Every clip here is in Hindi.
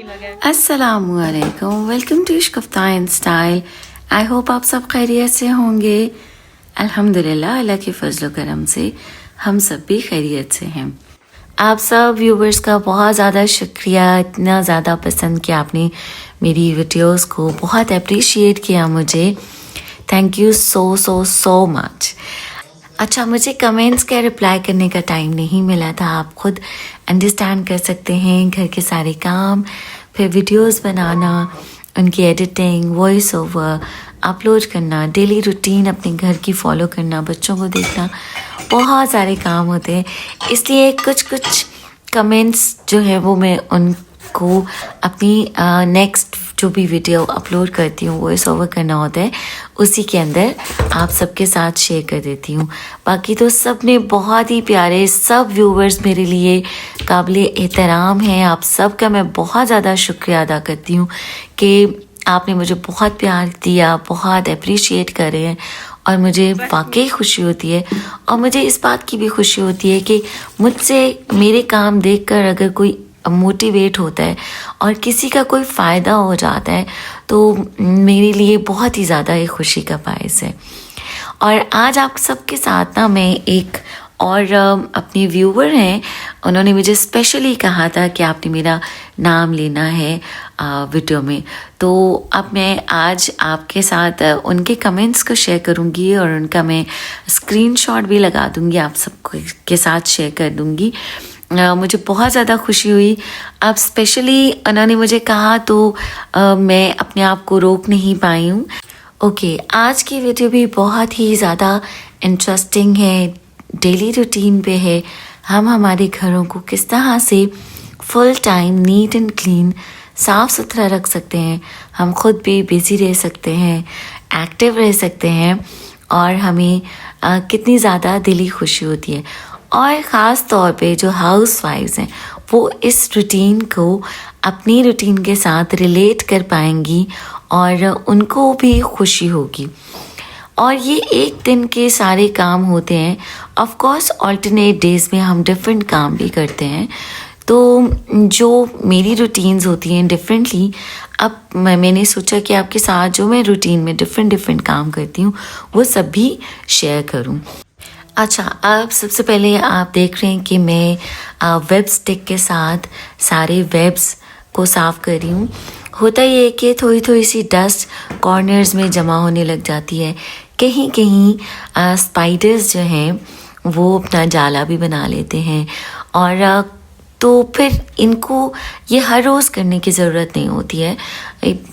अस्सलामुअलैकुम, वेलकम टू इश्क of thigh and style. I hope आप सब खैरियत से होंगे। अल्हम्दुलिल्लाह, अल्लाह के फजल करम से हम सब भी खैरियत से हैं। आप सब व्यूवर्स का बहुत ज़्यादा शुक्रिया, इतना ज़्यादा पसंद किया आपने मेरी वीडियोस को, बहुत अप्रिशिएट किया मुझे। Thank you so so so much. अच्छा, मुझे कमेंट्स का रिप्लाई करने का टाइम नहीं मिला था। आप खुद अंडरस्टैंड कर सकते हैं, घर के सारे काम, फिर वीडियोस बनाना, उनकी एडिटिंग, वॉइस ओवर, अपलोड करना, डेली रूटीन अपने घर की फॉलो करना, बच्चों को देखना, बहुत सारे काम होते हैं। इसलिए कुछ कमेंट्स जो है वो मैं उनको अपनी नेक्स्ट जो भी वीडियो अपलोड करती हूँ, वॉइस ओवर करना होता है, उसी के अंदर आप सबके साथ शेयर कर देती हूँ। बाकी तो सब ने बहुत ही प्यारे, सब व्यूवर्स मेरे लिए काबिले एहतराम हैं। आप सब का मैं बहुत ज़्यादा शुक्रिया अदा करती हूँ कि आपने मुझे बहुत प्यार दिया, बहुत अप्रिशिएट कर रहे हैं, और मुझे वाकई खुशी होती है। और मुझे इस बात की भी खुशी होती है कि मुझसे मेरे काम देखकर अगर कोई मोटिवेट होता है और किसी का कोई फ़ायदा हो जाता है तो मेरे लिए बहुत ही ज़्यादा ये खुशी का बायस है। और आज आप सबके साथ ना मैं एक और अपनी व्यूवर हैं, उन्होंने मुझे स्पेशली कहा था कि आपने मेरा नाम लेना है वीडियो में। तो अब मैं आज आपके साथ उनके कमेंट्स को शेयर करूंगी और उनका मैं स्क्रीनशॉट भी लगा दूंगी, आप सबके साथ शेयर कर दूंगी। मुझे बहुत ज़्यादा खुशी हुई। अब स्पेशली उन्होंने मुझे कहा तो मैं अपने आप को रोक नहीं पाई हूँ। ओके, आज की वीडियो भी बहुत ही ज़्यादा इंटरेस्टिंग है, डेली रूटीन पे है। हम हमारे घरों को किस तरह से full time neat and clean, साफ़ सुथरा रख सकते हैं, हम खुद भी बिज़ी रह सकते हैं, एक्टिव रह सकते हैं, और हमें कितनी ज़्यादा दिली खुशी होती है। और ख़ास तौर पे जो हाउस वाइफ्स हैं वो इस रूटीन को अपनी रूटीन के साथ रिलेट कर पाएंगी और उनको भी खुशी होगी। और ये एक दिन के सारे काम होते हैं। ऑफ कोर्स ऑल्टरनेट डेज में हम डिफरेंट काम भी करते हैं, तो जो मेरी रूटीन्स होती हैं डिफरेंटली, अब मैंने सोचा कि आपके साथ जो मैं रूटीन में डिफरेंट काम करती हूँ वो सब भी शेयर करूँ। अच्छा, अब सबसे पहले आप देख रहे हैं कि मैं वेब स्टिक के साथ सारे वेब्स को साफ़ कर रही हूँ। होता ये है कि थोड़ी सी डस्ट कॉर्नर्स में जमा होने लग जाती है। कहीं स्पाइडर्स जो हैं वो अपना जाला भी बना लेते हैं, और तो फिर इनको ये हर रोज़ करने की ज़रूरत नहीं होती है।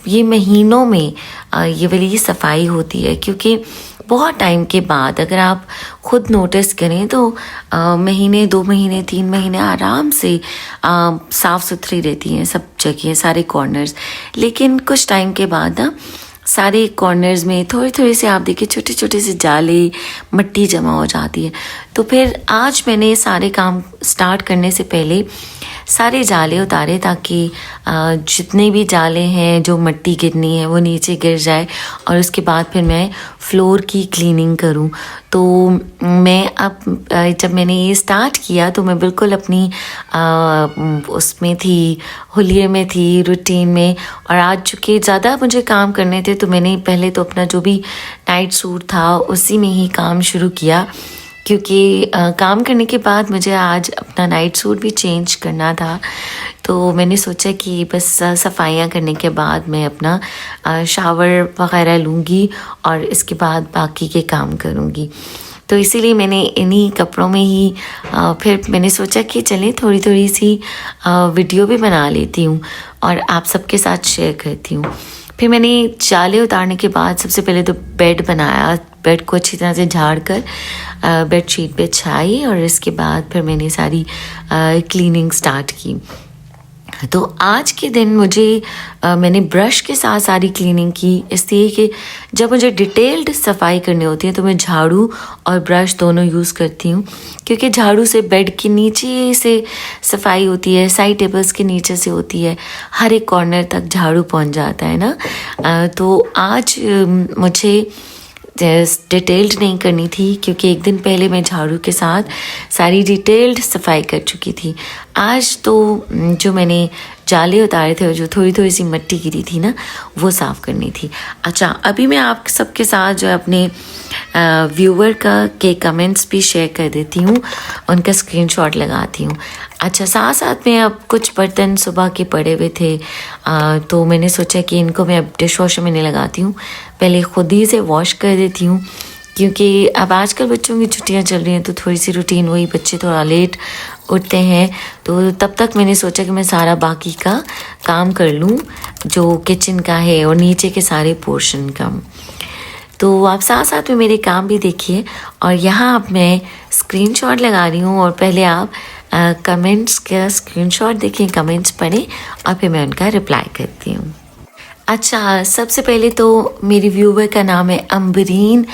ये महीनों में ये वाली सफाई होती है, क्योंकि बहुत टाइम के बाद अगर आप खुद नोटिस करें तो महीने, 2 महीने, 3 महीने आराम से साफ़ सुथरी रहती हैं सब जगह, सारे कॉर्नर्स। लेकिन कुछ टाइम के बाद ना सारे कॉर्नर्स में थोड़े से आप देखिए छोटे से जाले, मिट्टी जमा हो जाती है। तो फिर आज मैंने सारे काम स्टार्ट करने से पहले सारे जाले उतारे, ताकि जितने भी जाले हैं, जो मिट्टी गिरनी है वो नीचे गिर जाए, और उसके बाद फिर मैं फ्लोर की क्लीनिंग करूं। तो मैं अब जब मैंने ये स्टार्ट किया तो मैं बिल्कुल अपनी उसमें थी, हुलिये में थी, रूटीन में। और आज चूँकि ज़्यादा मुझे काम करने थे तो मैंने पहले तो अपना जो भी नाइट सूट था उसी में ही काम शुरू किया, क्योंकि काम करने के बाद मुझे आज अपना नाइट सूट भी चेंज करना था। तो मैंने सोचा कि बस सफाइयाँ करने के बाद मैं अपना शावर वगैरह लूँगी और इसके बाद बाकी के काम करूँगी। तो इसीलिए मैंने इन्हीं कपड़ों में ही फिर मैंने सोचा कि चलें थोड़ी सी वीडियो भी बना लेती हूँ और आप सबके साथ शेयर करती हूँ। फिर मैंने जाले उतारने के बाद सबसे पहले तो बेड बनाया, बेड को अच्छी तरह से झाड़ कर बेडशीट पे छाई, और इसके बाद फिर मैंने सारी क्लीनिंग स्टार्ट की। तो आज के दिन मैंने ब्रश के साथ सारी क्लीनिंग की, इसलिए कि जब मुझे डिटेल्ड सफाई करनी होती है तो मैं झाड़ू और ब्रश दोनों यूज़ करती हूँ, क्योंकि झाड़ू से बेड के नीचे से सफाई होती है, साइड टेबल्स के नीचे से होती है, हर एक कॉर्नर तक झाड़ू पहुँच जाता है ना। तो आज मुझे डिटेल्ड नहीं करनी थी, क्योंकि एक दिन पहले मैं झाड़ू के साथ सारी डिटेल्ड सफाई कर चुकी थी। आज तो जो मैंने जाले उतारे थे और जो थोड़ी थोड़ी सी मिट्टी गिरी थी ना वो साफ़ करनी थी। अच्छा, अभी मैं आप सबके साथ जो अपने व्यूवर के कमेंट्स भी शेयर कर देती हूँ, उनका स्क्रीनशॉट लगाती हूँ। अच्छा, साथ साथ में अब कुछ बर्तन सुबह के पड़े हुए थे, तो मैंने सोचा कि इनको मैं अब डिश वॉशर में नहीं लगाती हूँ, पहले ख़ुद ही से वॉश कर देती हूँ, क्योंकि अब आजकल बच्चों की छुट्टियां चल रही हैं तो थोड़ी सी रूटीन, वही बच्चे थोड़ा लेट उठते हैं, तो तब तक मैंने सोचा कि मैं सारा बाकी का काम कर लूँ जो किचन का है और नीचे के सारे पोर्शन का। तो आप साथ साथ में मेरे काम भी देखिए, और यहाँ अब मैं स्क्रीनशॉट लगा रही हूँ और पहले आप कमेंट्स का स्क्रीनशॉट देखें, कमेंट्स पढ़ें और फिर मैं उनका रिप्लाई करती हूँ। अच्छा, सबसे पहले तो मेरी व्यूवर का नाम है अम्बरीन।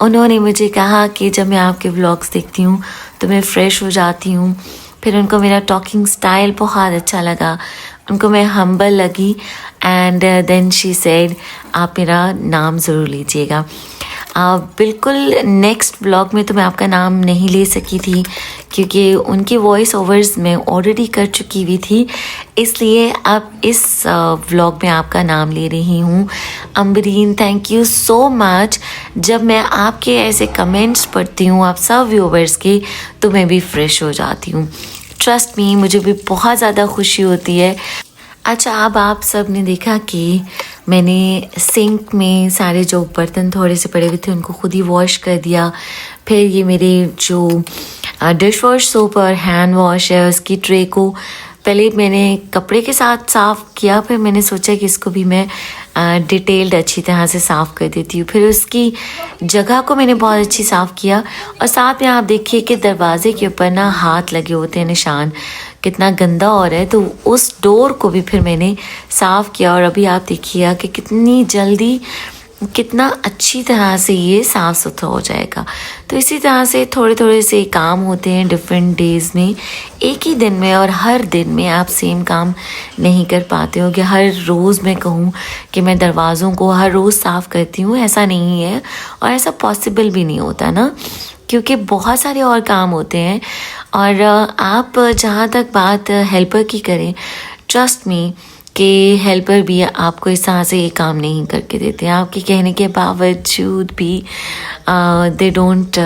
उन्होंने मुझे कहा कि जब मैं आपके व्लॉग्स देखती हूँ तो मैं फ़्रेश हो जाती हूँ। फिर उनको मेरा टॉकिंग स्टाइल बहुत अच्छा लगा, उनको मैं हम्बल लगी, एंड देन शी सेड आप मेरा नाम ज़रूर लीजिएगा। बिल्कुल नेक्स्ट ब्लॉग में तो मैं आपका नाम नहीं ले सकी थी क्योंकि उनकी वॉइस ओवर्स मैं ऑलरेडी कर चुकी हुई थी, इसलिए अब इस व्लॉग में आपका नाम ले रही हूँ। Ambreen, thank you so much. जब मैं आपके ऐसे कमेंट्स पढ़ती हूँ आप सब व्यूवर्स के, तो मैं भी फ्रेश हो जाती हूँ। ट्रस्ट मी, मुझे भी बहुत ज़्यादा खुशी होती है। अच्छा, अब आप सब ने देखा कि मैंने सिंक में सारे जो बर्तन थोड़े से पड़े हुए थे उनको खुद ही वॉश कर दिया। फिर ये मेरे जो डिश वॉश सोप और हैंड वॉश है उसकी ट्रे को पहले मैंने कपड़े के साथ साफ़ किया, फिर मैंने सोचा कि इसको भी मैं डिटेल्ड अच्छी तरह से साफ़ कर देती हूँ। फिर उसकी जगह को मैंने बहुत अच्छी साफ़ किया, और साथ में आप देखिए कि दरवाजे के ऊपर ना हाथ लगे होते हैं, निशान कितना गंदा हो रहा है, तो उस डोर को भी फिर मैंने साफ़ किया। और अभी आप देखिए कि कितनी जल्दी, कितना अच्छी तरह से ये साफ़ सुथरा हो जाएगा। तो इसी तरह से थोड़े थोड़े से काम होते हैं डिफरेंट डेज़ में, एक ही दिन में, और हर दिन में आप सेम काम नहीं कर पाते हो कि हर रोज़ मैं कहूँ कि मैं दरवाज़ों को हर रोज़ साफ़ करती हूँ, ऐसा नहीं है, और ऐसा पॉसिबल भी नहीं होता ना, क्योंकि बहुत सारे और काम होते हैं। और आप जहाँ तक बात हेल्पर की करें, ट्रस्ट मी कि हेल्पर भी आपको इस तरह से ये काम नहीं करके देते हैं, आपके कहने के बावजूद भी दे डोंट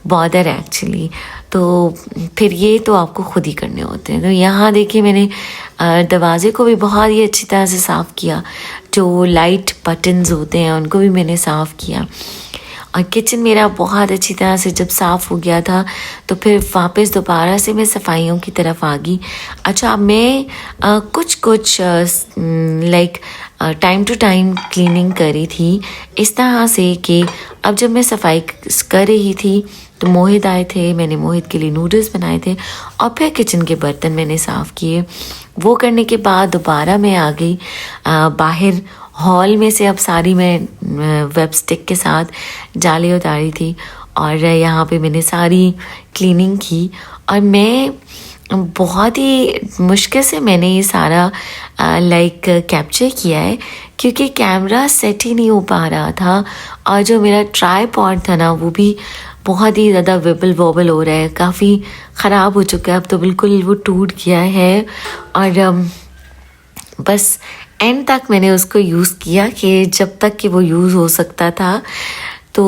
बॉदर एक्चुअली। तो फिर ये तो आपको खुद ही करने होते हैं। तो यहाँ देखिए मैंने दरवाजे को भी बहुत ही अच्छी तरह से साफ़ किया, जो लाइट बटन्स होते हैं उनको भी मैंने साफ़ किया, और किचन मेरा बहुत अच्छी तरह से जब साफ़ हो गया था तो फिर वापस दोबारा से मैं सफाइयों की तरफ आ गई। अच्छा, मैं कुछ like time to time cleaning करी थी, इस तरह से कि अब जब मैं सफाई कर रही थी तो मोहित आए थे, मैंने मोहित के लिए नूडल्स बनाए थे, और फिर किचन के बर्तन मैंने साफ़ किए। वो करने के बाद दोबारा मैं आ गई बाहर हॉल में से। अब सारी मैं वेब स्टिक के साथ जाली उतारी थी, और यहाँ पे मैंने सारी क्लीनिंग की, और मैं बहुत ही मुश्किल से मैंने ये सारा लाइक कैप्चर किया है, क्योंकि कैमरा सेट ही नहीं हो पा रहा था, और जो मेरा ट्राईपॉड था ना वो भी बहुत ही ज़्यादा विबल वॉबल हो रहा है, काफ़ी ख़राब हो चुका है, अब तो बिल्कुल वो टूट गया है। और बस एंड तक मैंने उसको यूज़ किया कि जब तक कि वो यूज़ हो सकता था। तो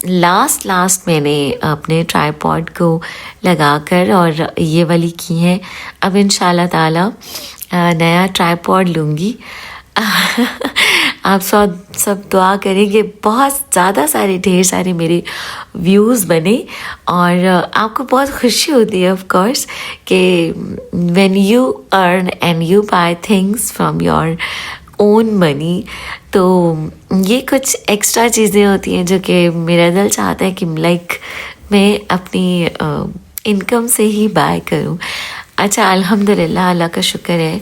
लास्ट मैंने अपने ट्राईपॉड को लगाकर और ये वाली की है। अब इंशाल्लाह ताला नया ट्राईपॉड लूँगी। आप सब दुआ करेंगे बहुत ज़्यादा सारे ढेर सारे मेरे व्यूज़ बने, और आपको बहुत खुशी होती है ऑफ कोर्स कि when you earn and you buy things from your own money. तो ये कुछ एक्स्ट्रा चीज़ें होती हैं जो कि मेरा दिल चाहता है कि लाइक मैं अपनी इनकम से ही बाय करूं। अच्छा, अल्हम्दुलिल्लाह, अल्लाह का शुक्र है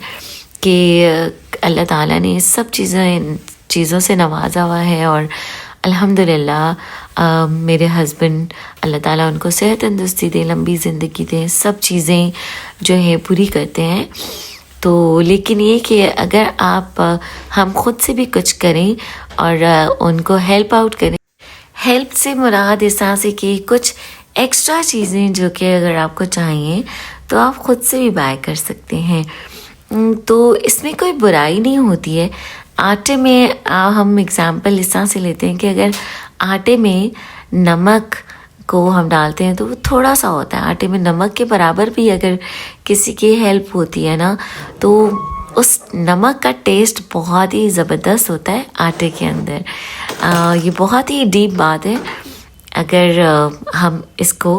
कि अल्लाह ताला ने सब चीज़ों से नवाजा हुआ है, और अल्हम्दुलिल्लाह मेरे हस्बैंड, अल्लाह ताला उनको सेहत तंदुरुस्ती दे, लंबी ज़िंदगी दे, सब चीज़ें जो है पूरी करते हैं। तो लेकिन ये कि अगर हम खुद से भी कुछ करें और उनको हेल्प आउट करें, हेल्प से मुराद इस तरह से कि कुछ एक्स्ट्रा चीज़ें जो कि अगर आपको चाहिए तो आप खुद से भी बाय कर सकते हैं। तो इसमें कोई बुराई नहीं होती है। आटे में हम एग्ज़ाम्पल इस तरह से लेते हैं कि अगर आटे में नमक को हम डालते हैं तो वो थोड़ा सा होता है, आटे में नमक के बराबर भी अगर किसी की हेल्प होती है ना तो उस नमक का टेस्ट बहुत ही ज़बरदस्त होता है आटे के अंदर। ये बहुत ही डीप बात है अगर हम इसको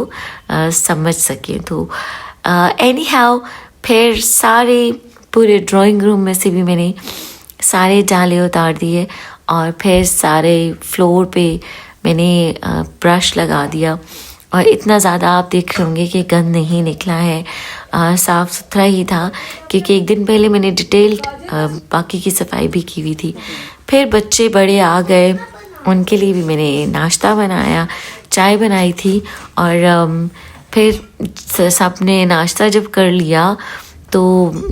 समझ सकें तो। एनी हाउ फिर सारे पूरे ड्राइंग रूम में से भी मैंने सारे जाले उतार दिए और फिर सारे फ्लोर पे मैंने ब्रश लगा दिया और इतना ज़्यादा आप देख रहे होंगे कि गंद नहीं निकला है, साफ़ सुथरा ही था क्योंकि एक दिन पहले मैंने डिटेल्ड बाकी की सफाई भी की हुई थी। फिर बच्चे बड़े आ गए, उनके लिए भी मैंने नाश्ता बनाया, चाय बनाई थी और फिर सब ने नाश्ता जब कर लिया तो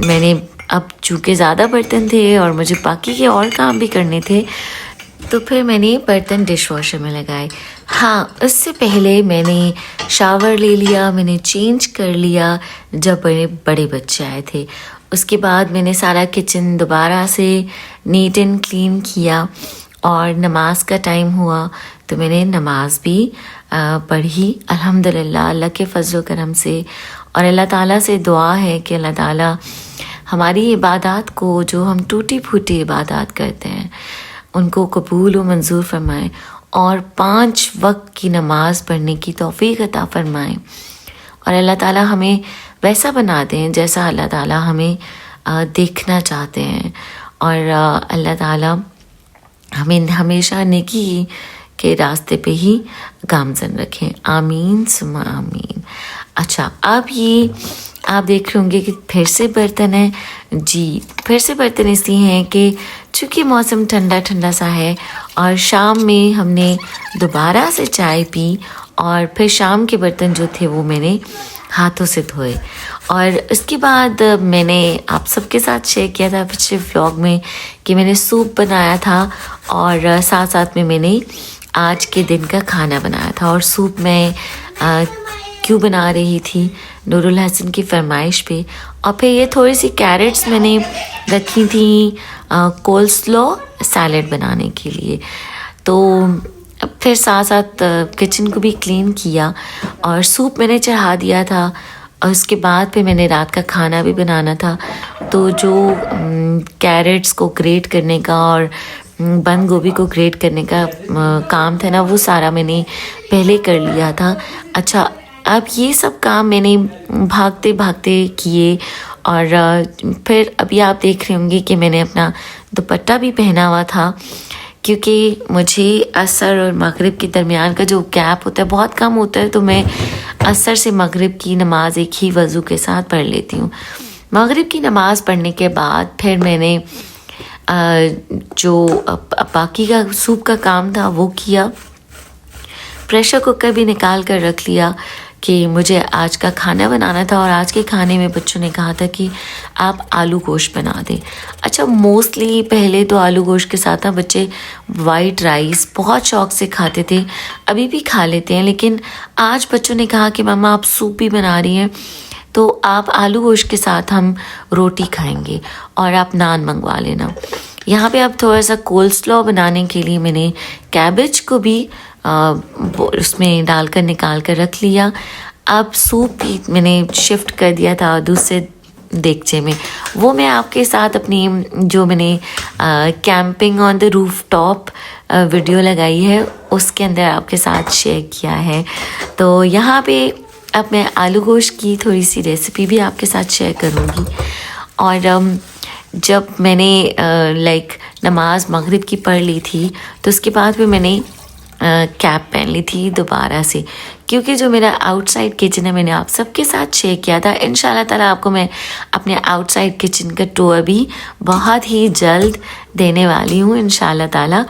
मैंने अब चूँकि ज़्यादा बर्तन थे और मुझे बाकी के और काम भी करने थे तो फिर मैंने बर्तन डिश वॉशर में लगाए। हाँ, उससे पहले मैंने शावर ले लिया, मैंने चेंज कर लिया जब बड़े बड़े बच्चे आए थे। उसके बाद मैंने सारा किचन दोबारा से नीट एंड क्लीन किया और नमाज का टाइम हुआ तो मैंने नमाज भी पढ़ी अल्हम्दुलिल्लाह अल्लाह के फजल व करम से। और अल्लाह ताला से दुआ है कि अल्लाह ताला हमारी इबादत को, जो हम टूटी फूटी इबादत करते हैं, उनको कबूल व मंजूर फरमाए और 5 वक्त की नमाज पढ़ने की तौफीक अता फरमाए और अल्लाह ताला हमें वैसा बना दें जैसा अल्लाह ताला हमें देखना चाहते हैं और अल्लाह ताला हमें हमेशा नेकी के रास्ते पे ही गामजन रखें। आमीन सुमा आमीन। अच्छा, अब ये आप देख रहे होंगे कि फिर से बर्तन है। जी, फिर से बर्तन इसलिए हैं कि चूँकि मौसम ठंडा ठंडा सा है और शाम में हमने दोबारा से चाय पी और फिर शाम के बर्तन जो थे वो मैंने हाथों से धोए। और उसके बाद मैंने आप सबके साथ शेयर किया था पिछले व्लॉग में कि मैंने सूप बनाया था और साथ साथ में मैंने आज के दिन का खाना बनाया था। और सूप मैं क्यों बना रही थी, नूरुल हसन की फरमाइश पे। और फिर ये थोड़ी सी कैरेट्स मैंने रखी थी कोल्स्लो सैलेड बनाने के लिए। तो फिर साथ साथ किचन को भी क्लीन किया और सूप मैंने चढ़ा दिया था और उसके बाद फिर मैंने रात का खाना भी बनाना था। तो जो कैरेट्स को ग्रेट करने का और बंद गोभी को ग्रेट करने का काम था ना, वो सारा मैंने पहले कर लिया था। अच्छा, अब ये सब काम मैंने भागते भागते किए और फिर अभी आप देख रहे होंगे कि मैंने अपना दुपट्टा भी पहना हुआ था क्योंकि मुझे असर और मगरिब के दरमियान का जो गैप होता है बहुत कम होता है, तो मैं असर से मगरिब की नमाज़ एक ही वज़ू के साथ पढ़ लेती हूँ। मगरिब की नमाज़ पढ़ने के बाद फिर मैंने जो बाकी का सूप का काम था वो किया। प्रेशर कुकर भी निकाल कर रख लिया कि मुझे आज का खाना बनाना था और आज के खाने में बच्चों ने कहा था कि आप आलू गोश्त बना दें। अच्छा, मोस्टली पहले तो आलू गोश्त के साथ ना बच्चे वाइट राइस बहुत शौक़ से खाते थे, अभी भी खा लेते हैं, लेकिन आज बच्चों ने कहा कि मम्मा आप सूप भी बना रही हैं तो आप आलू गोश्त के साथ हम रोटी खाएंगे और आप नान मंगवा लेना। यहाँ पे अब थोड़ा सा कोल्स्लॉ बनाने के लिए मैंने कैबेज को भी उसमें डालकर निकाल कर रख लिया। अब सूप भी मैंने शिफ्ट कर दिया था दूसरे देगचे में, वो मैं आपके साथ अपनी जो मैंने camping on the roof top video लगाई है उसके अंदर आपके साथ शेयर किया है। तो यहाँ पे अब मैं आलू गोश्त की थोड़ी सी रेसिपी भी आपके साथ शेयर करूँगी। और जब मैंने नमाज मगरिब की पढ़ ली थी तो उसके बाद फिर मैंने कैप पहन ली थी दोबारा से, क्योंकि जो मेरा आउटसाइड किचन है मैंने आप सबके साथ शेयर किया था। इंशाल्लाह ताला आपको मैं अपने आउटसाइड किचन का टूर भी बहुत ही जल्द देने वाली हूँ इंशाल्लाह ताला।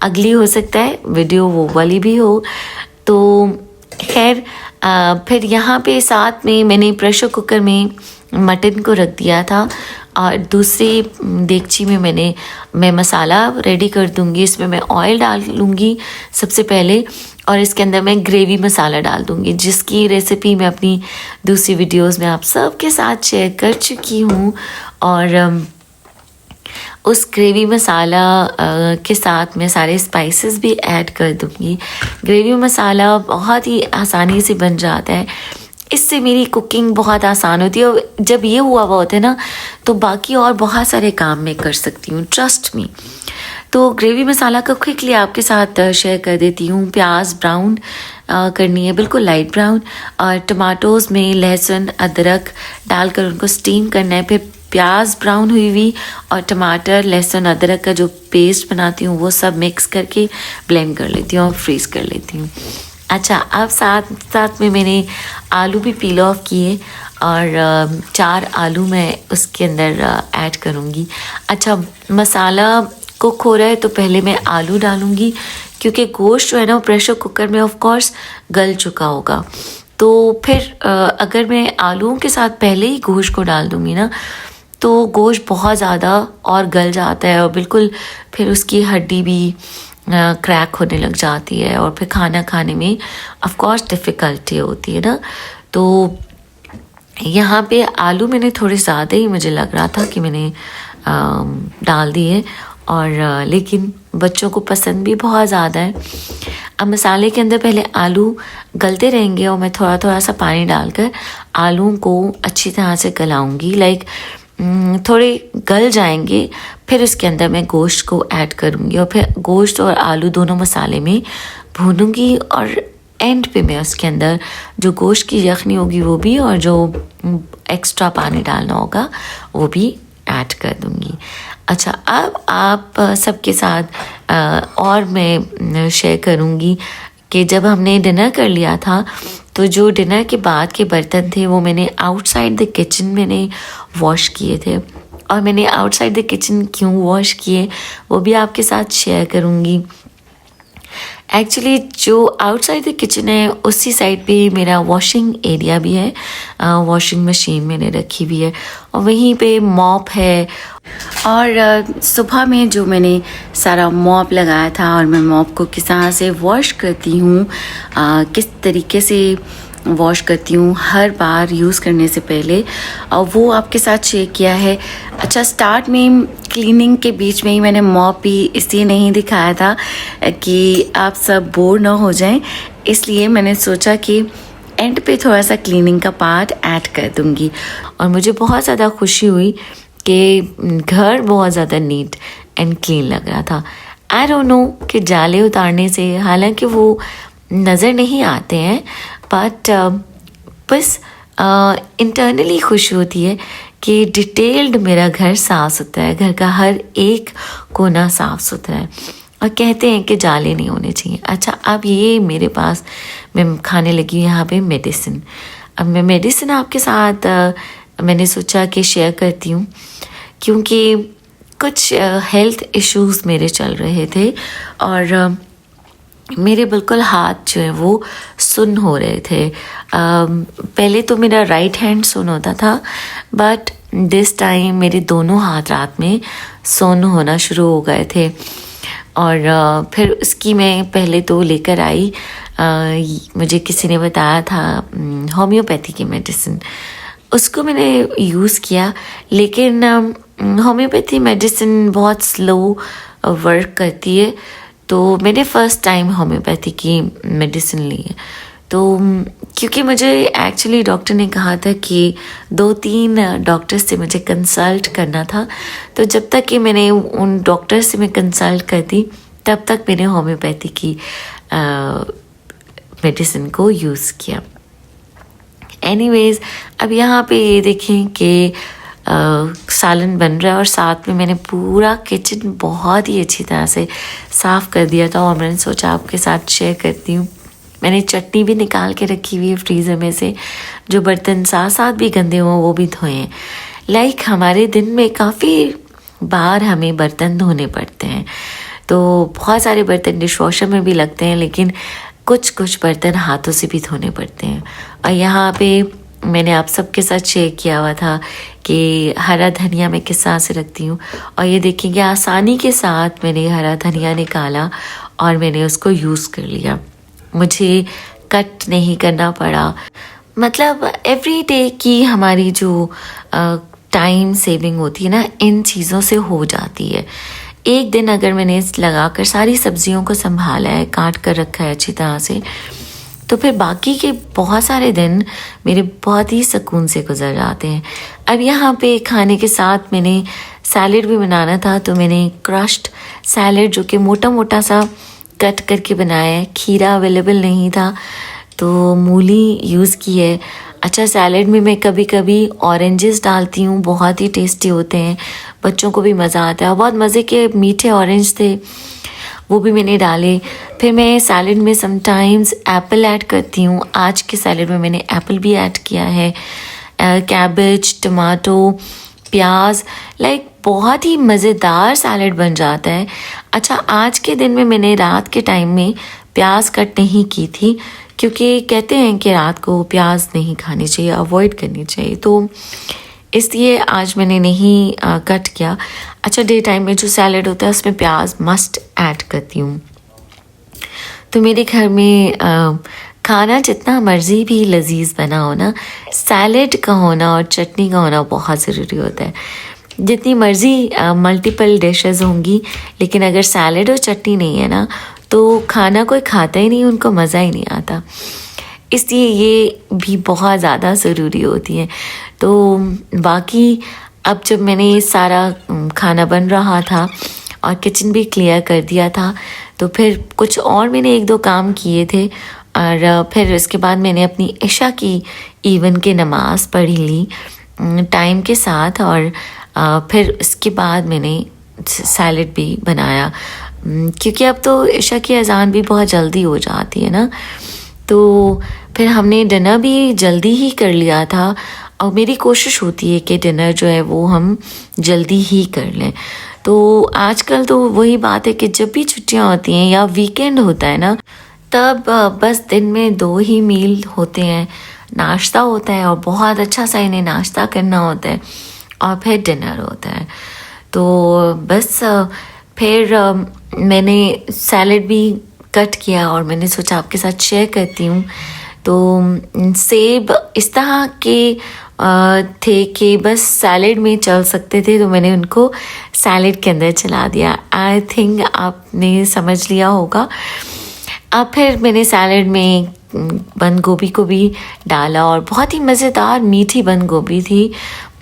अगली हो सकता है वीडियो वो वाली भी हो। तो खैर फिर यहाँ पे साथ में मैंने प्रेशर कुकर में मटन को रख दिया था और दूसरी देगची में मैं मसाला रेडी कर दूँगी। इसमें मैं ऑयल डाल लूँगी सबसे पहले, और इसके अंदर मैं ग्रेवी मसाला डाल दूँगी, जिसकी रेसिपी मैं अपनी दूसरी वीडियोस में आप सबके साथ शेयर कर चुकी हूँ। और उस ग्रेवी मसाला के साथ मैं सारे स्पाइसेस भी ऐड कर दूँगी। ग्रेवी मसाला बहुत ही आसानी से बन जाता है, इससे मेरी कुकिंग बहुत आसान होती है। और जब ये हुआ होता है ना, तो बाकी और बहुत सारे काम मैं कर सकती हूँ, ट्रस्ट मी। तो ग्रेवी मसाला को क्विकली आपके साथ शेयर कर देती हूँ। प्याज ब्राउन करनी है, बिल्कुल लाइट ब्राउन, और टमाटोज़ में लहसुन अदरक डालकर उनको स्टीम करना है। फिर प्याज ब्राउन हुई हुई और टमाटर लहसुन अदरक का जो पेस्ट बनाती हूँ वो सब मिक्स करके ब्लेंड कर लेती हूँ और फ्रीज़ कर लेती हूँ। अच्छा, अब साथ साथ में मैंने आलू भी पील ऑफ किए, और 4 आलू मैं उसके अंदर ऐड करूँगी। अच्छा, मसाला कुक हो रहा है तो पहले मैं आलू डालूँगी, क्योंकि गोश्त जो है ना वो प्रेशर कुकर में ऑफ कोर्स गल चुका होगा। तो फिर अगर मैं आलूओं के साथ पहले ही गोश्त को डाल दूँगी ना, तो गोश्त बहुत ज़्यादा और गल जाता है, और बिल्कुल फिर उसकी हड्डी भी क्रैक होने लग जाती है, और फिर खाना खाने में ऑफ कोर्स डिफ़िकल्टी होती है ना। तो यहाँ पे आलू मैंने थोड़े ज़्यादा ही, मुझे लग रहा था कि मैंने डाल दिए, और लेकिन बच्चों को पसंद भी बहुत ज़्यादा है। अब मसाले के अंदर पहले आलू गलते रहेंगे, और मैं थोड़ा थोड़ा सा पानी डालकर आलूओं को अच्छी तरह से गलाऊंगी। लाइक थोड़े गल जाएंगे, फिर उसके अंदर मैं गोश्त को ऐड करूँगी, और फिर गोश्त और आलू दोनों मसाले में भूनूंगी, और एंड पे मैं उसके अंदर जो गोश्त की यखनी होगी वो भी, और जो एक्स्ट्रा पानी डालना होगा वो भी ऐड कर दूँगी। अच्छा, अब आप सबके साथ और मैं शेयर करूँगी कि जब हमने डिनर कर लिया था, तो जो डिनर के बाद के बर्तन थे वो मैंने आउटसाइड द किचन मैंने वॉश किए थे। और मैंने आउटसाइड द किचन क्यों वॉश किए वो भी आपके साथ शेयर करूँगी। एक्चुअली जो आउटसाइड द किचन है उसी साइड पे मेरा वॉशिंग एरिया भी है, वॉशिंग मशीन मैंने रखी हुई है, और वहीं पे मॉप है। और सुबह में जो मैंने सारा मॉप लगाया था, और मैं मॉप को किस तरह से वॉश करती हूँ, किस तरीके से वॉश करती हूँ हर बार यूज़ करने से पहले, और वो आपके साथ शेयर किया है। अच्छा, स्टार्ट में क्लीनिंग के बीच में ही मैंने मॉप भी इसलिए नहीं दिखाया था कि आप सब बोर ना हो जाएं, इसलिए मैंने सोचा कि एंड पे थोड़ा सा क्लीनिंग का पार्ट ऐड कर दूँगी। और मुझे बहुत ज़्यादा खुशी हुई कि घर बहुत ज़्यादा नीट एंड क्लीन लग रहा था। आई डोंट नो कि जाले उतारने से, हालांकि वो नज़र नहीं आते हैं, बट बस इंटरनली खुशी होती है कि डिटेल्ड मेरा घर साफ़ सुथरा है, घर का हर एक कोना साफ़ सुथरा है। और कहते हैं कि जाले नहीं होने चाहिए। अच्छा, अब ये मेरे पास मैं खाने लगी हूँ यहाँ पे मेडिसिन। अब मैं मेडिसिन आपके साथ मैंने सोचा कि शेयर करती हूँ, क्योंकि कुछ हेल्थ इश्यूज़ मेरे चल रहे थे, और मेरे बिल्कुल हाथ जो है वो सुन्न हो रहे थे। पहले तो मेरा राइट हैंड सुन्न होता था, बट दिस टाइम मेरे दोनों हाथ रात में सुन्न होना शुरू हो गए थे। और फिर उसकी मैं पहले तो लेकर आई, मुझे किसी ने बताया था होम्योपैथी की मेडिसिन, उसको मैंने यूज़ किया। लेकिन होम्योपैथी मेडिसिन बहुत स्लो वर्क करती है, तो मैंने फ़र्स्ट टाइम होम्योपैथी की मेडिसिन ली है। तो क्योंकि मुझे एक्चुअली डॉक्टर ने कहा था कि 2-3 डॉक्टर से मुझे कंसल्ट करना था, तो जब तक कि मैंने उन डॉक्टर से मैं कंसल्ट करती तब तक मैंने होम्योपैथी की मेडिसिन को यूज़ किया। एनीवेज़, अब यहाँ पे ये देखें कि सालन बन रहा है, और साथ में मैंने पूरा किचन बहुत ही अच्छी तरह से साफ़ कर दिया था, और मैंने सोचा आपके साथ शेयर करती हूँ। मैंने चटनी भी निकाल के रखी हुई है फ्रीज़र में से, जो बर्तन साथ साथ भी गंदे हों वो भी धोए हैं। लाइक हमारे दिन में काफ़ी बार हमें बर्तन धोने पड़ते हैं, तो बहुत सारे बर्तन डिशवॉशर में भी लगते हैं, लेकिन कुछ कुछ बर्तन हाथों से भी धोने पड़ते हैं। और यहाँ पे मैंने आप सबके साथ शेयर किया हुआ था कि हरा धनिया मैं किस तरह से रखती हूँ। और ये देखेंगे आसानी के साथ मैंने हरा धनिया निकाला और मैंने उसको यूज़ कर लिया। मुझे कट नहीं करना पड़ा। मतलब एवरी डे की हमारी जो टाइम सेविंग होती है ना, इन चीज़ों से हो जाती है। एक दिन अगर मैंने लगाकर सारी सब्जियों को संभाला है, काट कर रखा है अच्छी तरह से, तो फिर बाकी के बहुत सारे दिन मेरे बहुत ही सुकून से गुजर जाते हैं। अब यहाँ पे खाने के साथ मैंने सैलेड भी बनाना था, तो मैंने क्रश्ड सैलेड जो कि मोटा मोटा सा कट करके बनाया है। खीरा अवेलेबल नहीं था तो मूली यूज़ की है। अच्छा, सैलेड में मैं कभी कभी ऑरेंजेस डालती हूँ, बहुत ही टेस्टी होते हैं, बच्चों को भी मज़ा आता है। बहुत मज़े के मीठे ऑरेंज थे, वो भी मैंने डाले। फिर मैं सैलेड में समटाइम्स एप्पल ऐड करती हूँ। आज के सैलेड में मैंने एप्पल भी ऐड किया है, कैबेज, टमाटो, प्याज, बहुत ही मज़ेदार सैलेड बन जाता है। अच्छा, आज के दिन में मैंने रात के टाइम में प्याज कट नहीं की थी, क्योंकि कहते हैं कि रात को प्याज नहीं खानी चाहिए, अवॉइड करनी चाहिए, तो इसलिए आज मैंने नहीं कट किया। अच्छा, डे टाइम में जो सैलेड होता है उसमें प्याज मस्ट ऐड करती हूँ। तो मेरे घर में खाना जितना मर्ज़ी भी लजीज बना हो ना, सैलेड का होना और चटनी का होना बहुत ज़रूरी होता है। जितनी मर्ज़ी मल्टीपल डिशेस होंगी, लेकिन अगर सैलेड और चटनी नहीं है ना, तो खाना कोई खाता ही नहीं, उनको मज़ा ही नहीं आता। इसलिए ये भी बहुत ज़्यादा ज़रूरी होती है। तो बाकी अब जब मैंने सारा खाना बन रहा था और किचन भी क्लियर कर दिया था, तो फिर कुछ और मैंने एक दो काम किए थे, और फिर उसके बाद मैंने अपनी इशा की इवन की नमाज़ पढ़ी ली टाइम के साथ। और फिर उसके बाद मैंने सैलेड भी बनाया, क्योंकि अब तो इशा की अज़ान भी बहुत जल्दी हो जाती है ना, तो फिर हमने डिनर भी जल्दी ही कर लिया था। और मेरी कोशिश होती है कि डिनर जो है वो हम जल्दी ही कर लें। तो आजकल तो वही बात है कि जब भी छुट्टियां होती हैं या वीकेंड होता है ना, तब बस दिन में 2 ही मील होते हैं। नाश्ता होता है और बहुत अच्छा सा इन्हें नाश्ता करना होता है, और फिर डिनर होता है। तो बस फिर मैंने सैलेड भी कट किया और मैंने सोचा आपके साथ शेयर करती हूँ। तो सेब इस तरह के थे कि बस सैलेड में चल सकते थे, तो मैंने उनको सैलेड के अंदर चला दिया। आई थिंक आपने समझ लिया होगा। अब फिर मैंने सैलेड में बंद गोभी को भी डाला, और बहुत ही मज़ेदार मीठी बंद गोभी थी,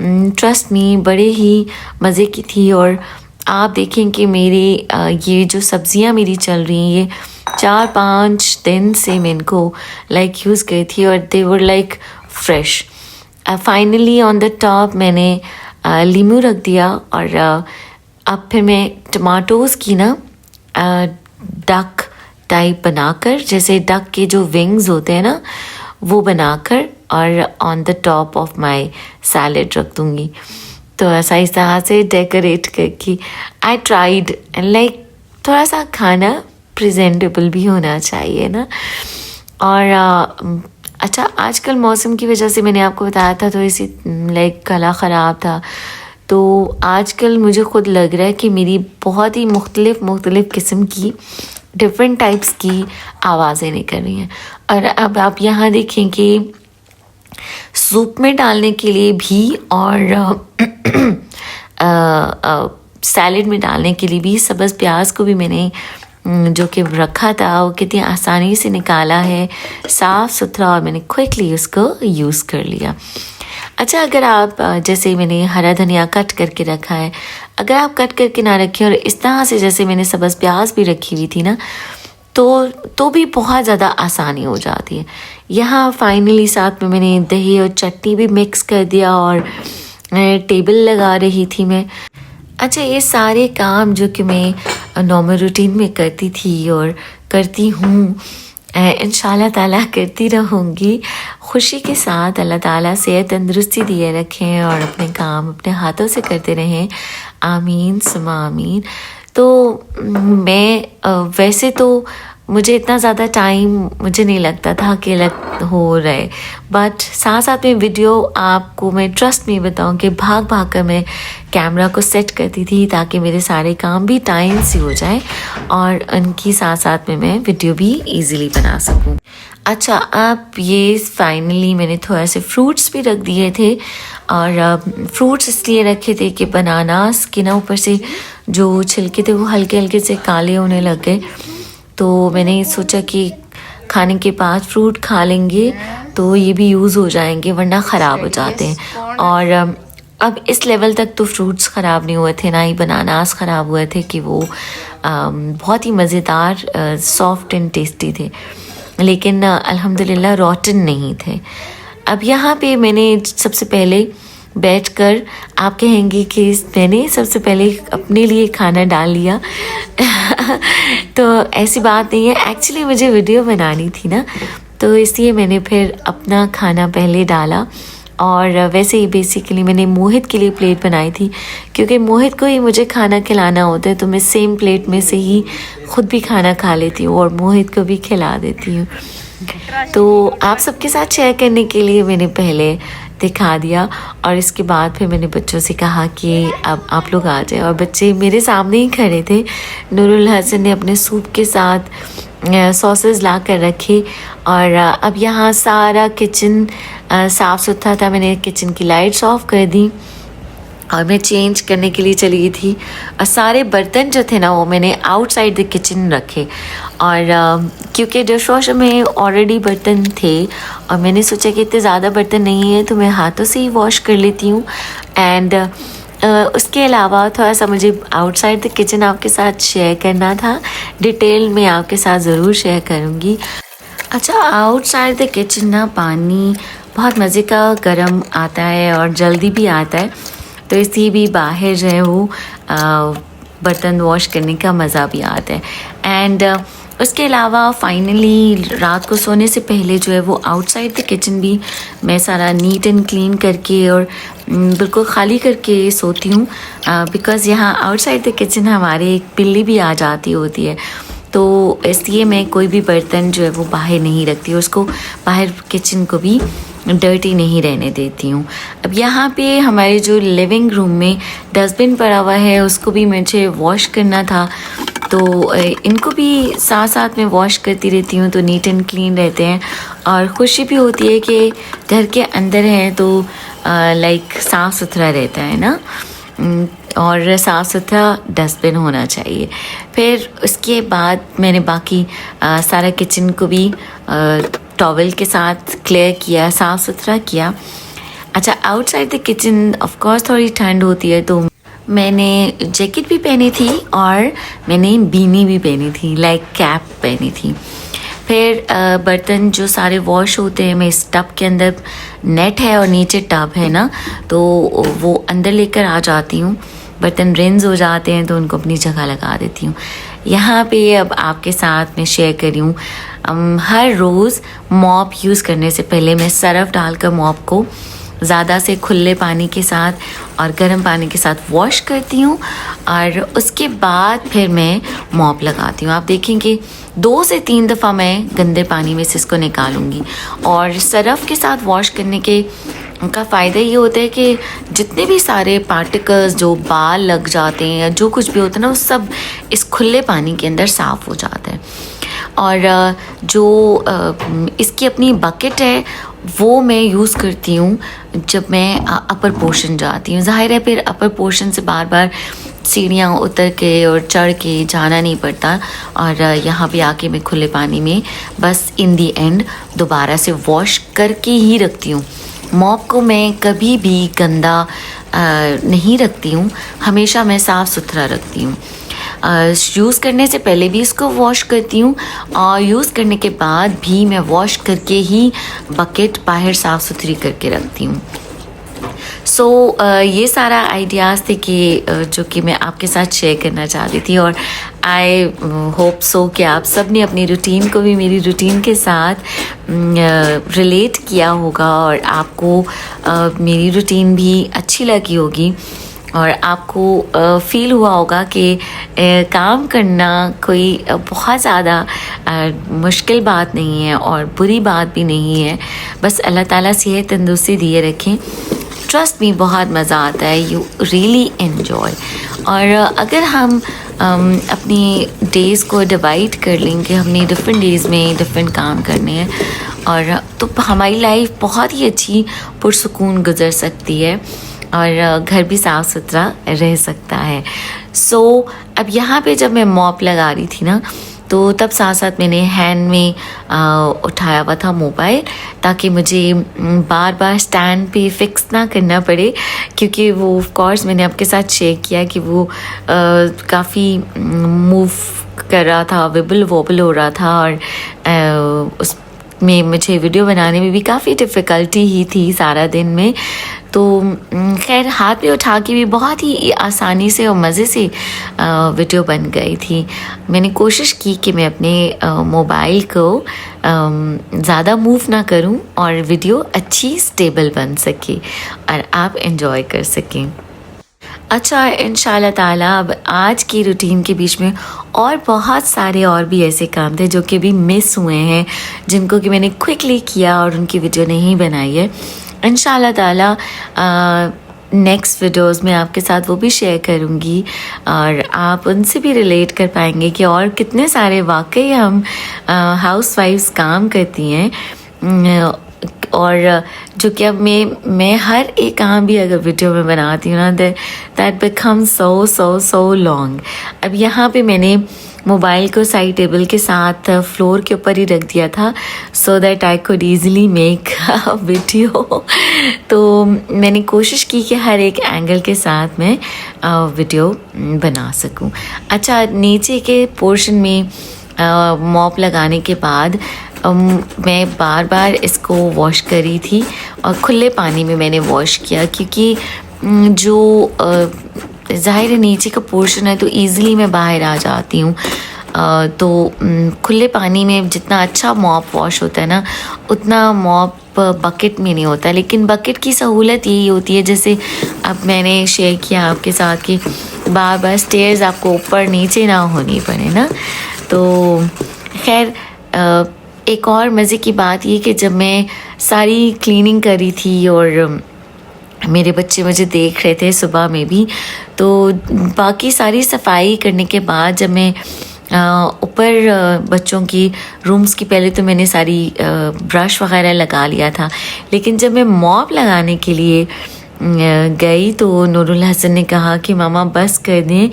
ट्रस्ट मी, बड़े ही मज़े की थी। और आप देखें कि मेरी ये जो सब्ज़ियाँ मेरी चल रही हैं, ये 4-5 दिन से मैं इनको यूज़ की थी, और they were fresh. Finally on the top मैंने लीमू रख दिया, और अब फिर मैं टमाटोज़ की ना डक टाइप बनाकर, जैसे डक के जो विंग्स होते हैं ना, वो बनाकर और on the top of my salad रख दूँगी। तो ऐसा इस तरह से डेकोरेट करके आई ट्राइड, थोड़ा सा खाना प्रेजेंटेबल भी होना चाहिए ना। और अच्छा, आजकल मौसम की वजह से मैंने आपको बताया था, तो इसी गला ख़राब था, तो आजकल मुझे ख़ुद लग रहा है कि मेरी बहुत ही मुख्तलिफ़ किस्म की डिफरेंट टाइप्स की आवाज़ें निकल रही हैं। और अब आप यहाँ देखें कि सूप में डालने के लिए भी और सैलेड में डालने के लिए भी सब्ज़ प्याज को भी मैंने जो कि रखा था, वो कितनी आसानी से निकाला है, साफ़ सुथरा, और मैंने क्विकली उसको यूज़ कर लिया। अच्छा, अगर आप जैसे मैंने हरा धनिया कट करके रखा है, अगर आप कट करके ना रखें और इस तरह से जैसे मैंने सब्ज़ प्याज भी रखी हुई थी ना, तो भी बहुत ज़्यादा आसानी हो जाती है। यहाँ फाइनली साथ में मैंने दही और चटनी भी मिक्स कर दिया, और टेबल लगा रही थी मैं। अच्छा, ये सारे काम जो कि मैं नॉर्मल रूटीन में करती थी और करती हूँ, इंशाल्लाह ताला करती रहूँगी खुशी के साथ। अल्लाह ताला सेहत तंदुरुस्ती दिए रखें और अपने काम अपने हाथों से करते रहें, आमीन सुमा आमीन। तो मैं वैसे तो मुझे इतना ज़्यादा टाइम मुझे नहीं लगता था कि हो रहे, बट साथ साथ में वीडियो आपको मैं ट्रस्ट में बताऊं कि भाग भाग कर मैं कैमरा को सेट करती थी ताकि मेरे सारे काम भी टाइम से हो जाए और उनकी साथ साथ में मैं वीडियो भी इजीली बना सकूं। अच्छा, अब ये फाइनली मैंने थोड़ा से फ्रूट्स भी रख दिए थे, और फ्रूट्स इसलिए रखे थे कि बनानास के ना ऊपर से जो छिलके थे वो हल्के हल्के से काले होने लग गए, तो मैंने सोचा कि खाने के बाद फ्रूट खा लेंगे तो ये भी यूज़ हो जाएंगे, वरना ख़राब हो जाते हैं। और अब इस लेवल तक तो फ्रूट्स ख़राब नहीं हुए थे, ना ही बनानास ख़राब हुए थे कि वो बहुत ही मज़ेदार सॉफ्ट एंड टेस्टी थे, लेकिन अल्हम्दुलिल्लाह रॉटन नहीं थे। अब यहाँ पे मैंने सबसे पहले बैठकर, आप कहेंगे कि मैंने सबसे पहले अपने लिए खाना डाल लिया तो ऐसी बात नहीं है, एक्चुअली मुझे वीडियो बनानी थी ना, तो इसलिए मैंने फिर अपना खाना पहले डाला। और वैसे ही बेसिकली मैंने मोहित के लिए प्लेट बनाई थी, क्योंकि मोहित को ही मुझे खाना खिलाना होता है, तो मैं सेम प्लेट में से ही खुद भी खाना खा लेती हूँ और मोहित को भी खिला देती हूँ। तो आप सबके साथ शेयर करने के लिए मैंने पहले दिखा दिया, और इसके बाद फिर मैंने बच्चों से कहा कि अब आप लोग आ जाए, और बच्चे मेरे सामने ही खड़े थे। नूरुल हसन ने अपने सूप के साथ सॉसेस ला कर रखे, और अब यहाँ सारा किचन साफ़ सुथरा था। मैंने किचन की लाइट्स ऑफ कर दी और मैं चेंज करने के लिए चली गई थी, और सारे बर्तन जो थे ना वो मैंने आउटसाइड द किचन रखे, और क्योंकि डिश वॉशर में ऑलरेडी बर्तन थे और मैंने सोचा कि इतने ज़्यादा बर्तन नहीं है तो मैं हाथों से ही वॉश कर लेती हूँ। एंड उसके अलावा थोड़ा सा मुझे आउटसाइड द किचन आपके साथ शेयर करना था, डिटेल में आपके साथ ज़रूर शेयर करूँगी। अच्छा, आउटसाइड द किचन ना पानी बहुत मज़े का गर्म आता है और जल्दी भी आता है, तो इसलिए भी बाहर जो है वो बर्तन वॉश करने का मज़ा भी आता है। एंड उसके अलावा फाइनली रात को सोने से पहले जो है वो आउटसाइड द किचन भी मैं सारा नीट एंड क्लीन करके और बिल्कुल ख़ाली करके सोती हूँ, बिकॉज़ यहाँ आउटसाइड द किचन हमारे एक बिल्ली भी आ जाती होती है, तो इसलिए मैं कोई भी बर्तन जो है वो बाहर नहीं रखती, उसको बाहर किचन को भी डर्टी नहीं रहने देती हूँ। अब यहाँ पे हमारे जो लिविंग रूम में डस्टबिन पड़ा हुआ है उसको भी मुझे वॉश करना था, तो इनको भी साथ साथ में वॉश करती रहती हूँ, तो नीट एंड क्लीन रहते हैं और खुशी भी होती है कि घर के अंदर हैं तो लाइक साफ़ सुथरा रहता है ना, और साफ़ सुथरा डस्टबिन होना चाहिए। फिर उसके बाद मैंने बाकी सारा किचन को भी टॉवल के साथ क्लियर किया, साफ़ सुथरा किया। अच्छा, outside the kitchen of course थोड़ी ठंड होती है, तो मैंने जैकेट भी पहनी थी और मैंने बीनी भी पहनी थी, लाइक कैप पहनी थी। फिर बर्तन जो सारे वॉश होते हैं मैं इस टब के अंदर, नेट है और नीचे टब है ना, तो वो अंदर लेकर आ जाती हूँ। बर्तन रिंस हो जाते हैं तो उनको अपनी जगह लगा देती हूँ। यहाँ पे अब आपके साथ मैं शेयर करी हूँ, हर रोज़ मॉप यूज़ करने से पहले मैं सरफ़ डालकर मॉप को ज़्यादा से खुले पानी के साथ और गर्म पानी के साथ वॉश करती हूँ, और उसके बाद फिर मैं मॉप लगाती हूँ। आप देखेंगे 2 से 3 दफ़ा मैं गंदे पानी में से इसको निकालूंगी, और सरफ़ के साथ वॉश करने के उनका फ़ायदा ये होता है कि जितने भी सारे पार्टिकल्स जो बाल लग जाते हैं या जो कुछ भी होता है ना, वो सब इस खुले पानी के अंदर साफ़ हो जाता है। और जो इसकी अपनी बकेट है वो मैं यूज़ करती हूँ जब मैं अपर पोर्शन जाती हूँ। ज़ाहिर है फिर अपर पोर्शन से बार बार सीढ़ियाँ उतर के और चढ़ के जाना नहीं पड़ता, और यहाँ पे आके मैं खुले पानी में बस इन दी एंड दोबारा से वॉश करके ही रखती हूँ। मॉप को मैं कभी भी गंदा नहीं रखती हूँ, हमेशा मैं साफ़ सुथरा रखती हूँ। यूज़ करने से पहले भी इसको वॉश करती हूँ और यूज़ करने के बाद भी मैं वॉश करके ही बकेट बाहर साफ़ सुथरी करके रखती हूँ। सो ये सारा आइडियाज़ थे कि जो कि मैं आपके साथ शेयर करना चाहती थी, और आई होप सो कि आप सब ने अपनी रूटीन को भी मेरी रूटीन के साथ रिलेट किया होगा और आपको मेरी रूटीन भी अच्छी लगी होगी, और आपको फील हुआ होगा कि काम करना कोई बहुत ज़्यादा मुश्किल बात नहीं है और बुरी बात भी नहीं है। बस अल्लाह ताला सेहत तंदुरुस्ती दिए रखें। ट्रस्ट मी, बहुत मज़ा आता है, यू रियली एन्जॉय। और अगर हम अपनी डेज़ को डिवाइड कर लें कि हमने डिफरेंट डेज़ में डिफरेंट काम करने हैं, और तो हमारी लाइफ बहुत ही अच्छी पुरसुकून गुजर सकती है और घर भी साफ़ सुथरा रह सकता है। सो अब यहाँ पे जब मैं मॉप लगा रही थी ना, तो तब साथ साथ मैंने हैंड में उठाया हुआ था मोबाइल, ताकि मुझे बार बार स्टैंड पे फिक्स ना करना पड़े, क्योंकि वो ऑफ कोर्स मैंने आपके साथ शेयर किया कि वो काफ़ी मूव कर रहा था, विबल वोबल हो रहा था, और उस में मुझे वीडियो बनाने में भी काफ़ी डिफ़िकल्टी ही थी सारा दिन में। तो खैर हाथ में उठा के भी बहुत ही आसानी से और मज़े से वीडियो बन गई थी। मैंने कोशिश की कि मैं अपने मोबाइल को ज़्यादा मूव ना करूं और वीडियो अच्छी स्टेबल बन सके और आप एंजॉय कर सकें। अच्छा, इंशाल्लाह ताला अब आज की रूटीन के बीच में और बहुत सारे और भी ऐसे काम थे जो कि भी मिस हुए हैं, जिनको कि मैंने क्विकली किया और उनकी वीडियो नहीं बनाई है। इंशाल्लाह ताला नेक्स्ट वीडियोस में आपके साथ वो भी शेयर करूँगी और आप उनसे भी रिलेट कर पाएंगे कि और कितने सारे वाकई हम हाउसवाइफ्स काम करती हैं। और जो कि अब मैं हर एक काम भी अगर वीडियो में बनाती हूँ ना, दैट बिकम सो लॉन्ग। अब यहाँ पे मैंने मोबाइल को साइड टेबल के साथ फ्लोर के ऊपर ही रख दिया था, so that I could easily make a video. तो मैंने कोशिश की कि हर एक एंगल के साथ मैं वीडियो बना सकूं। अच्छा, नीचे के पोर्शन में मॉप लगाने के बाद मैं बार बार इसको वॉश करी थी, और खुले पानी में मैंने वॉश किया, क्योंकि जो ज़ाहिर है नीचे का पोर्शन है तो ईज़िली मैं बाहर आ जाती हूँ। तो खुले पानी में जितना अच्छा मॉप वॉश होता है ना, उतना मॉप बकेट में नहीं होता। लेकिन बकेट की सहूलत यही होती है, जैसे अब मैंने शेयर किया आपके साथ कि बार बार स्टेयर्स आपको ऊपर नीचे ना होनी पड़े ना। तो खैर एक और मज़े की बात ये कि जब मैं सारी क्लीनिंग करी थी और मेरे बच्चे मुझे देख रहे थे सुबह में भी, तो बाकी सारी सफाई करने के बाद जब मैं ऊपर बच्चों की रूम्स की, पहले तो मैंने सारी ब्रश वगैरह लगा लिया था, लेकिन जब मैं मॉप लगाने के लिए गई तो नूरुल हसन ने कहा कि मामा बस कर दें,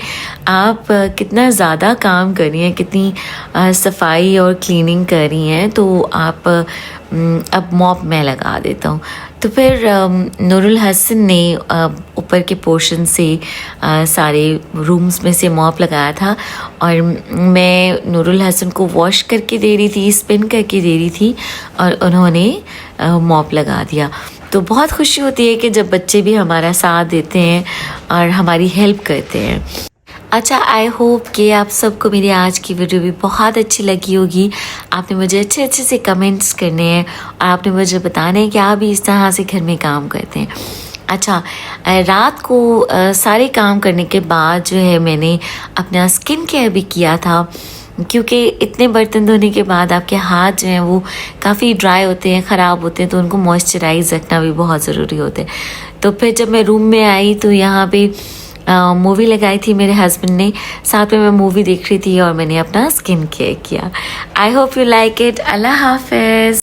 आप कितना ज़्यादा काम कर रही हैं, कितनी सफाई और क्लीनिंग कर रही हैं, तो आप अब मॉप मैं लगा देता हूँ। तो फिर नूरुल हसन ने ऊपर के पोर्शन से सारे रूम्स में से मॉप लगाया था, और मैं नूरुल हसन को वॉश करके दे रही थी, स्पिन करके दे रही थी, और उन्होंने मॉप लगा दिया। तो बहुत खुशी होती है कि जब बच्चे भी हमारा साथ देते हैं और हमारी हेल्प करते हैं। अच्छा, आई होप कि आप सबको मेरी आज की वीडियो भी बहुत अच्छी लगी होगी। आपने मुझे अच्छे अच्छे से कमेंट्स करने हैं और आपने मुझे बताना है कि आप भी इस तरह से घर में काम करते हैं। अच्छा, रात को सारे काम करने के बाद जो है मैंने अपना स्किन केयर भी किया था, क्योंकि इतने बर्तन धोने के बाद आपके हाथ जो हैं वो काफ़ी ड्राई होते हैं, ख़राब होते हैं, तो उनको मॉइस्चराइज रखना भी बहुत ज़रूरी होता है। तो फिर जब मैं रूम में आई तो यहाँ पे मूवी लगाई थी मेरे हस्बैंड ने, साथ में मैं मूवी देख रही थी और मैंने अपना स्किन केयर किया। I hope you like it. अल्लाह हाफ़िज़।